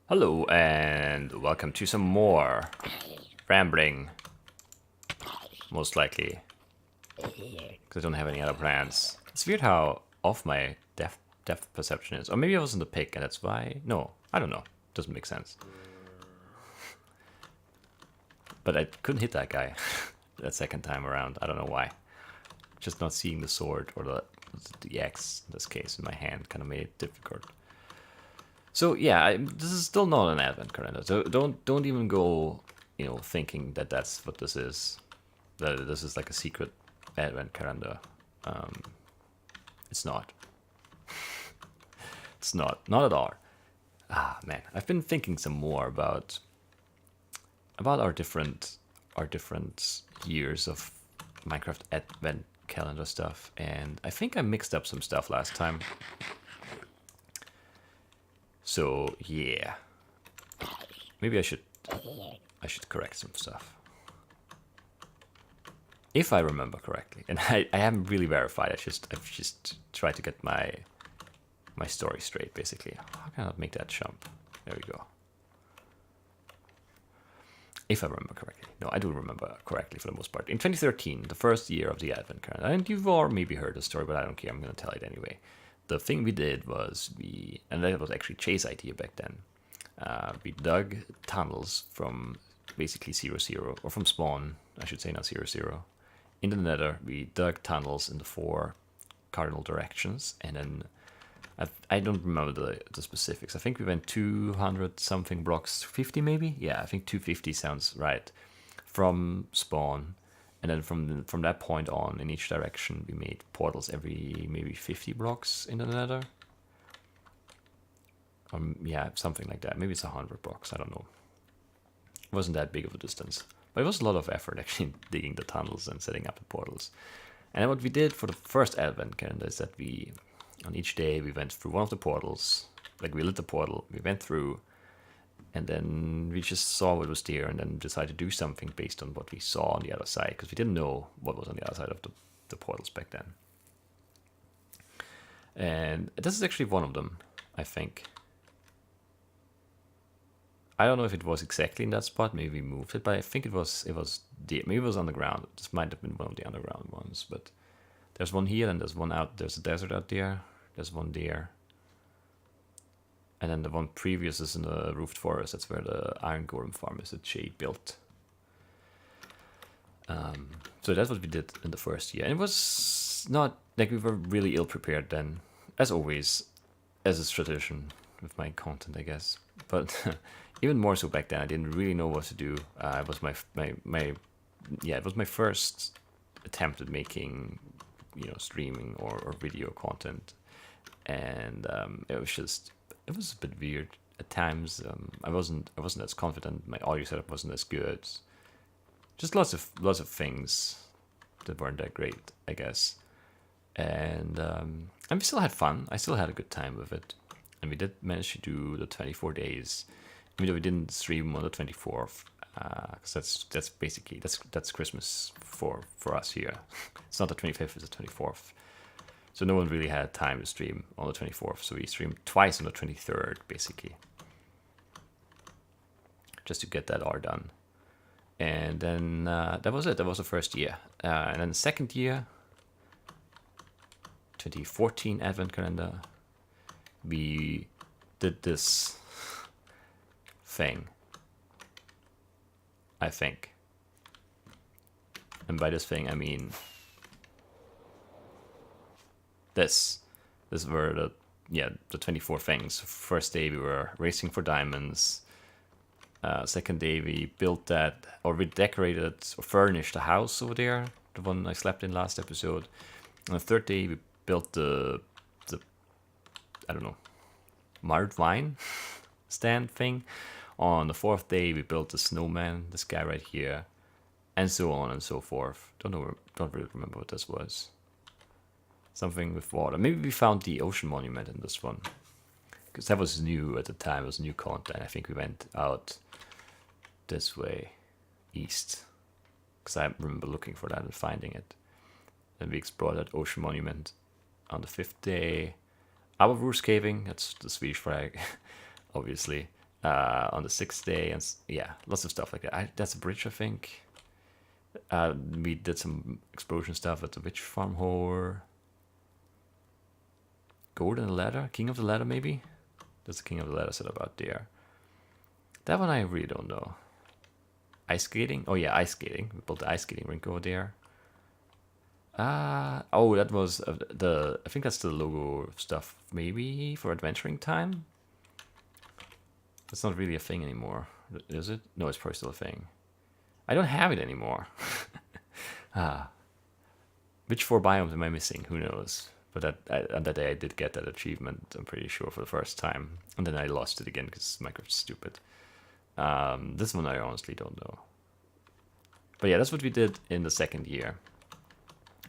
Hello and welcome to some more rambling, most likely, because I don't have any other plans. It's weird how off my depth perception is. Or maybe I was in the pick and that's why. No, I don't know. Doesn't make sense. But I couldn't hit that guy that second time around. I don't know why. Just not seeing the sword or the axe in this case in my hand kind of made it difficult. So yeah, this is still not an advent calendar. So don't even go, thinking that that's what this is. That this is like a secret advent calendar. Um, it's not. It's not at all. Ah man, I've been thinking some more about our different years of Minecraft advent calendar stuff, and I think I mixed up some stuff last time. So yeah, maybe I should correct some stuff if I remember correctly. And I haven't really verified. I've just tried to get my story straight. Basically, how can I make that jump? There we go. If I remember correctly. No, I do remember correctly for the most part. In 2013, the first year of the Advent calendar, and you've all maybe heard the story, but I don't care. I'm going to tell it anyway. The thing we did was and that was actually Chase idea back then. We dug tunnels from basically 0, or from spawn, I should say, not 0, into the nether. We dug tunnels in the 4 cardinal directions, and then I don't remember the specifics. I think we went 200 something blocks, 50 maybe? Yeah, I think 250 sounds right. From spawn, and then from that point on, in each direction, we made portals every maybe 50 blocks into the nether. Yeah, something like that. Maybe it's 100 blocks, I don't know. It wasn't that big of a distance. But it was a lot of effort actually digging the tunnels and setting up the portals. And what we did for the first advent calendar is that on each day, we went through one of the portals. Like, we lit the portal, we went through, and then we just saw what was there and then decided to do something based on what we saw on the other side, because we didn't know what was on the other side of the portals back then. And this is actually one of them, I think. I don't know if it was exactly in that spot. Maybe we moved it, but I think maybe it was on the ground. This might have been one of the underground ones, but there's one here and there's one out. There's a desert out there. There's one there. And then the one previous is in the roofed forest. That's where the iron golem farm is that Jay built. So that's what we did in the first year. And it was not like we were really ill prepared then, as always, as is tradition with my content, I guess. But even more so back then, I didn't really know what to do. It was it was my first attempt at making, streaming or video content, and it was a bit weird at times. I wasn't as confident. My audio setup wasn't as good. Just lots of things that weren't that great, I guess. And we still had fun. I still had a good time with it, and we did manage to do the 24 days. Even though we didn't stream on the 24th, because that's basically that's Christmas for us here. It's not the 25th; it's the 24th. So no one really had time to stream on the 24th. So we streamed twice on the 23rd, basically, just to get that all done. And then that was it. That was the first year. And then the second year, 2014 Advent calendar, we did this thing, I think. And by this thing, I mean this. This were the 24 things. First day we were racing for diamonds. Second day we built that, or we decorated or furnished a house over there, the one I slept in last episode. On the third day we built the I don't know, mulled wine stand thing. On the fourth day we built the snowman, this guy right here, and so on and so forth. Don't really remember what this was. Something with water. Maybe we found the ocean monument in this one, because that was new at the time. It was new content. I think we went out this way, east, because I remember looking for that and finding it. And we explored that ocean monument. On the fifth day, our roost caving. That's the Swedish flag, obviously. on the 6th day, and yeah, lots of stuff like that. That's a bridge, I think. We did some explosion stuff at the witch farm whore. Golden Ladder, King of the Ladder, maybe. There's the King of the Ladder set up out there. That one I really don't know. Ice skating? Oh yeah, ice skating. We built the ice skating rink over there. Oh, that was I think that's the logo stuff, maybe, for Adventuring Time? That's not really a thing anymore, is it? No, it's probably still a thing. I don't have it anymore. Which 4 biomes am I missing? Who knows? But on that day I did get that achievement, I'm pretty sure, for the first time. And then I lost it again because Minecraft's stupid. This one I honestly don't know. But yeah, that's what we did in the 2nd year.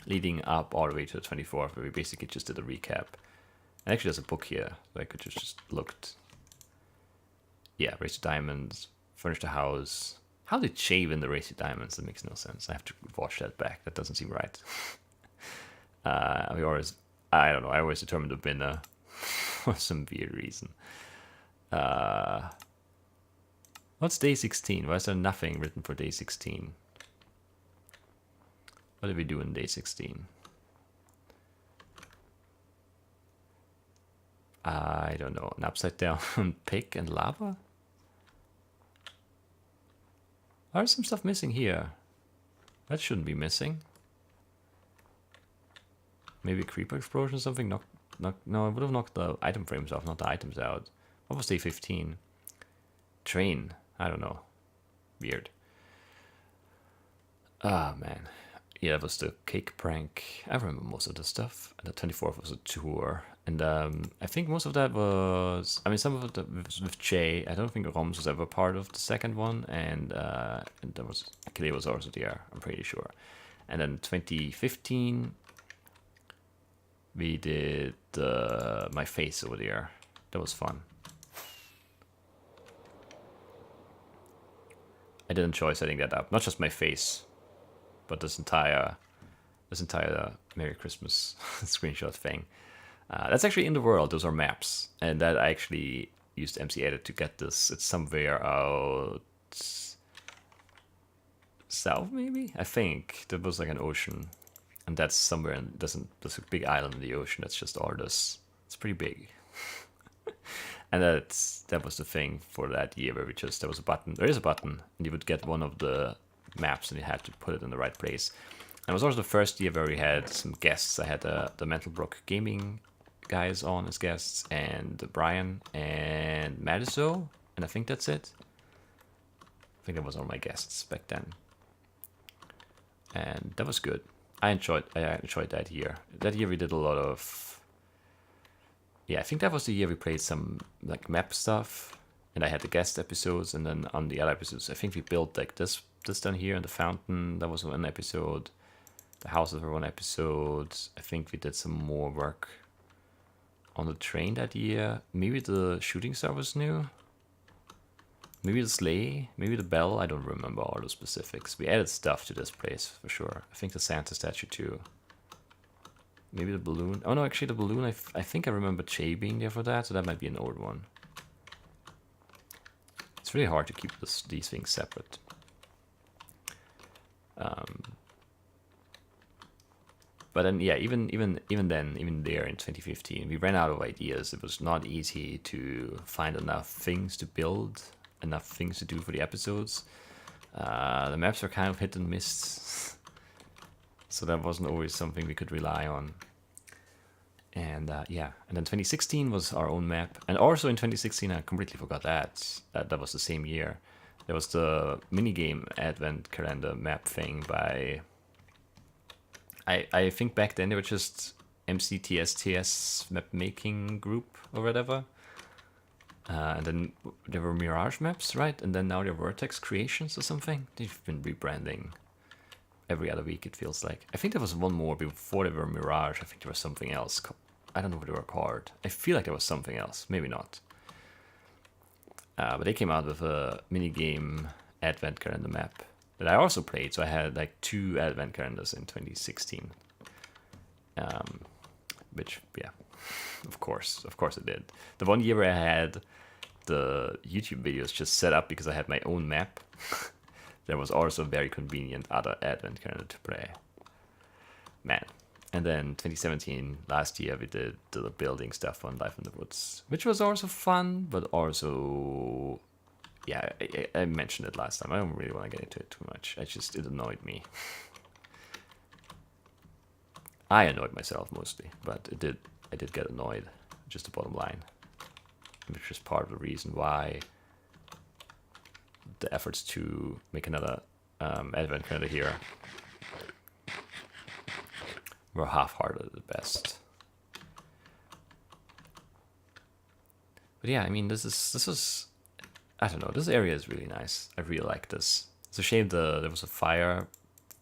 Leading up all the way to the 24th, where we basically just did a recap. And actually there's a book here that I could just looked. Yeah, Race to Diamonds, Furnish the House. How did Che win the Race to Diamonds? That makes no sense. I have to watch that back. That doesn't seem right. I don't know, I always determined the winner for some weird reason. What's day 16? Why is there nothing written for day 16? What did we do in day 16? I don't know. An upside down pig and lava? There's some stuff missing here. That shouldn't be missing. Maybe a creeper explosion or something? No, it would have knocked the item frames off, not the items out. What was day 15? Train. I don't know. Weird. Ah, man. Yeah, that was the cake prank. I remember most of the stuff. And the 24th was a tour. And I think most of that was... I mean, some of it was with Che. I don't think Roms was ever part of the 2nd one. And there was... Clay was also there, I'm pretty sure. And then 2015... we did my face over there. That was fun. I did enjoy setting that up. Not just my face, but this entire Merry Christmas screenshot thing. That's actually in the world. Those are maps, and that I actually used MC Edit to get this. It's somewhere out south, maybe. I think there was like an ocean, and that's somewhere. And there's a big island in the ocean. That's just all this. It's pretty big. And that was the thing for that year where there was a button. There is a button, and you would get one of the maps, and you had to put it in the right place. And it was also the first year where we had some guests. I had the Mental Brook Gaming guys on as guests, and Brian and Madiso, and I think that's it. I think that was all my guests back then, and that was good. I enjoyed that year. That year we did a lot of. Yeah, I think that was the year we played some like map stuff, and I had the guest episodes, and then on the other episodes, I think we built like this down here in the fountain. That was one episode. The houses were one episode. I think we did some more work on the train that year. Maybe the shooting star was new. Maybe the sleigh. Maybe the bell. I don't remember all the specifics. We added stuff to this place for sure. I think the Santa statue too. Maybe the balloon. Oh no, actually the balloon, I think I remember Che being there for that, so that might be an old one. It's really hard to keep these things separate. But then, yeah, even there in 2015, we ran out of ideas. It was not easy to find enough things to build, enough things to do for the episodes. The maps were kind of hit and miss. So that wasn't always something we could rely on. And yeah, and then 2016 was our own map. And also in 2016, I completely forgot that. That was the same year. There was the minigame advent calendar map thing by... I think back then they were just MCTSTS map making group or whatever. And then there were Mirage maps, right? And then now they're Vertex Creations or something. They've been rebranding every other week, it feels like. I think there was one more before they were Mirage. I think there was something else. I don't know what they were called. I feel like there was something else. Maybe not. But they came out with a minigame advent calendar map that I also played. So I had like 2 advent calendars in 2016. Which, yeah, of course I did. The one year where I had the YouTube videos just set up because I had my own map. That was also a very convenient other advent calendar to play. Man. And then 2017, last year, we did the building stuff on Life in the Woods, which was also fun, but also, yeah, I mentioned it last time. I don't really want to get into it too much. It annoyed me. I annoyed myself mostly, but I did get annoyed, just the bottom line, which is part of the reason why the efforts to make another advent calendar here were half-hearted at best. But yeah, I mean, this is I don't know. This area is really nice. I really like this. It's a shame there was a fire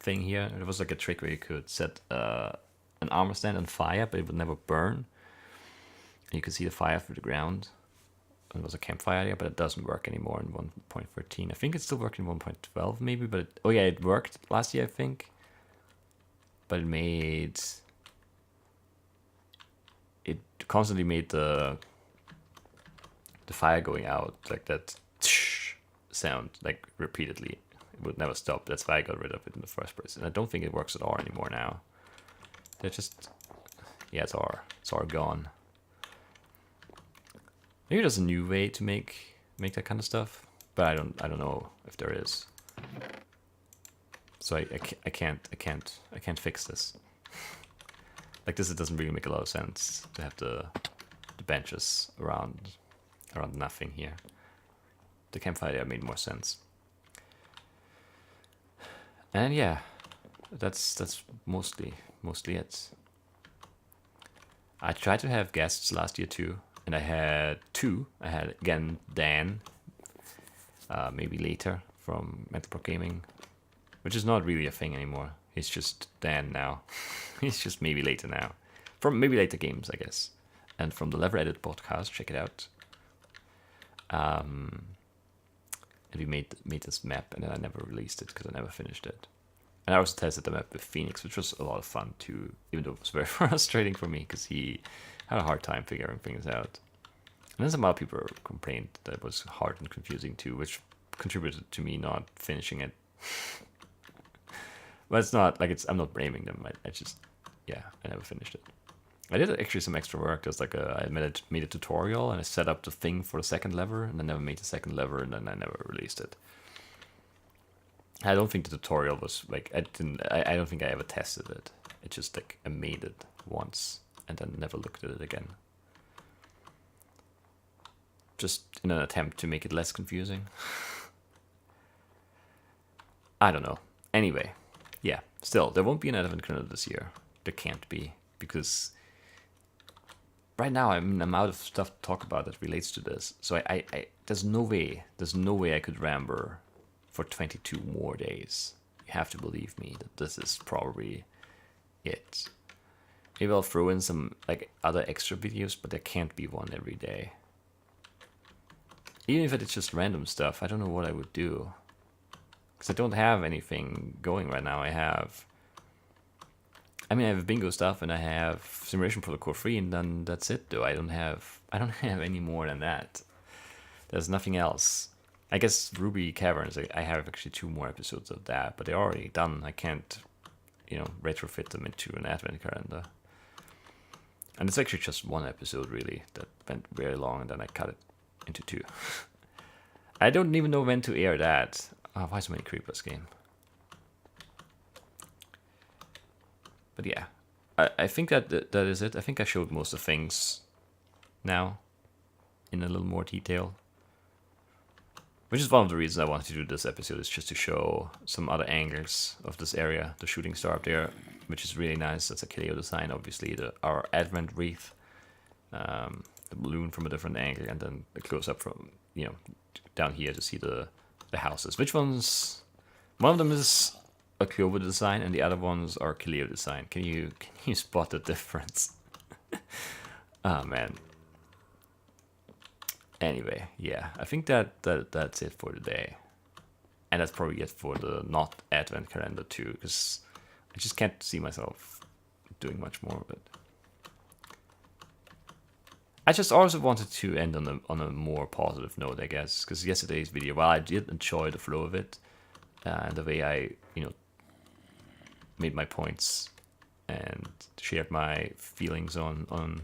thing here. There was like a trick where you could set an armor stand on fire, but it would never burn. And you could see the fire through the ground. And it was a campfire area, but it doesn't work anymore in 1.13. I think it still worked in 1.12 maybe, but oh yeah, it worked last year, I think. But it constantly made the fire going out like that sound, like repeatedly. It would never stop. That's why I got rid of it in the first place. And I don't think it works at all anymore now. They're just, yeah, it's all gone. Maybe there's a new way to make that kind of stuff, but I don't know if there is. So I can't fix this. Like this, it doesn't really make a lot of sense to have the benches around nothing here. The campfire made more sense. And yeah, that's mostly it. I tried to have guests last year too, and I had two. I had again Dan, maybe later from Metal Block Gaming, which is not really a thing anymore. He's just Dan now. He's just maybe later now. From maybe later games, I guess. And from the Lever Edit podcast, check it out. And we made this map, and then I never released it because I never finished it. And I also tested the map with Phoenix, which was a lot of fun too, even though it was very frustrating for me because he had a hard time figuring things out. And then some other people complained that it was hard and confusing too, which contributed to me not finishing it. But it's not like I'm not blaming them. I just, yeah, I never finished it. I did actually some extra work. There's like I made a tutorial and I set up the thing for the second lever, and I never made the second lever, and then I never released it. I don't think the tutorial was like I don't think I ever tested it. It's just like I made it once and then never looked at it again. Just in an attempt to make it less confusing. I don't know. Anyway, yeah. Still, there won't be an Advent calendar this year. There can't be, because right now I'm out of stuff to talk about that relates to this. So I there's no way I could ramble for 22 more days. You have to believe me that this is probably it. Maybe I'll throw in some like other extra videos, but there can't be one every day. Even if it's just random stuff, I don't know what I would do. Because I don't have anything going right now. I have bingo stuff, and I have Simulation Protocol 3, and then that's it though. I don't have any more than that. There's nothing else. I guess Ruby Caverns, I have actually 2 more episodes of that, but they're already done. I can't, retrofit them into an advent calendar. And it's actually just 1 episode, really, that went very long, and then I cut it into 2. I don't even know when to air that. Oh, why so many creepers, game? But yeah, I think that is it. I think I showed most of the things now in a little more detail. Which is one of the reasons I wanted to do this episode, is just to show some other angles of this area. The shooting star up there, which is really nice. That's a Kaleo design, obviously. Our Advent wreath, the balloon from a different angle, and then the close-up from, down here to see the houses. Which ones? One of them is a Clover design, and the other ones are Kaleo design. Can you spot the difference? Oh, man. Anyway, yeah, I think that's it for today. And that's probably it for the not Advent calendar too, because I just can't see myself doing much more of it. I just also wanted to end on a more positive note, I guess, because yesterday's video, while I did enjoy the flow of it and the way I, made my points and shared my feelings on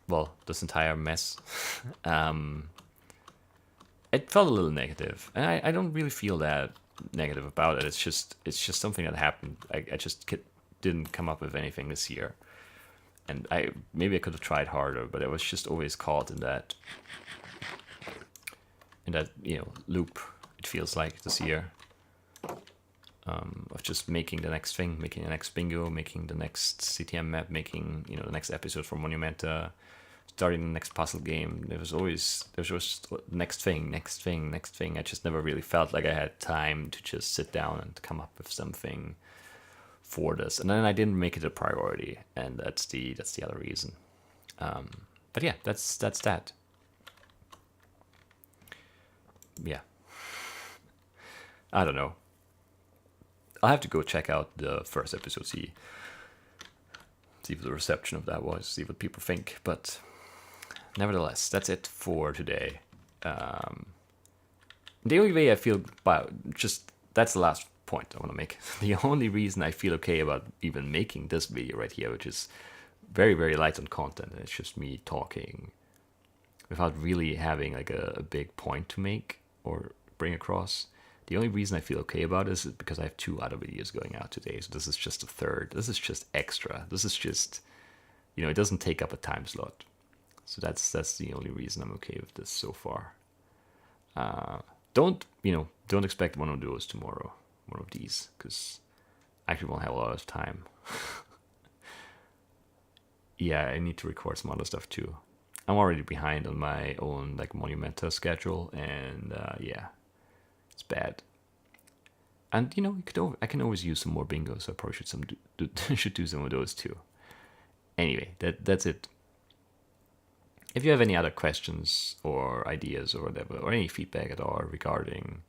well, this entire mess, it felt a little negative, and I don't really feel that negative about it. It's just something that happened. I just didn't come up with anything this year, and maybe I could have tried harder, but I was just always caught in that loop. It feels like this year, of just making the next thing, making the next bingo, making the next CTM map, making the next episode for Monumenta, starting the next puzzle game. There was just next thing. I just never really felt like I had time to just sit down and come up with something for this, and then I didn't make it a priority, and that's the other reason. But yeah, that's that. Yeah, I don't know. I'll have to go check out the first episode, see what the reception of that was, see what people think. But nevertheless, that's it for today. The only way I feel that's the last point I want to make. The only reason I feel okay about even making this video right here, which is very, very light on content, and it's just me talking without really having like a big point to make or bring across. The only reason I feel okay about this is because I have 2 other videos going out today, so this is just a third. This is just extra. This is just, it doesn't take up a time slot. So that's the only reason I'm okay with this so far. Don't expect one of those tomorrow, one of these, because I actually won't have a lot of time. Yeah, I need to record some other stuff too. I'm already behind on my own like Monumenta schedule, and yeah, it's bad. And I can always use some more bingo, so I probably should do some of those too. Anyway, that's it. If you have any other questions or ideas or whatever, or any feedback at all regarding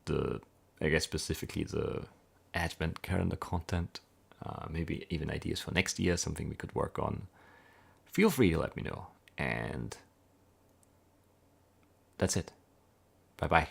I guess specifically the Advent calendar content, maybe even ideas for next year, something we could work on, feel free to let me know. And that's it. Bye-bye.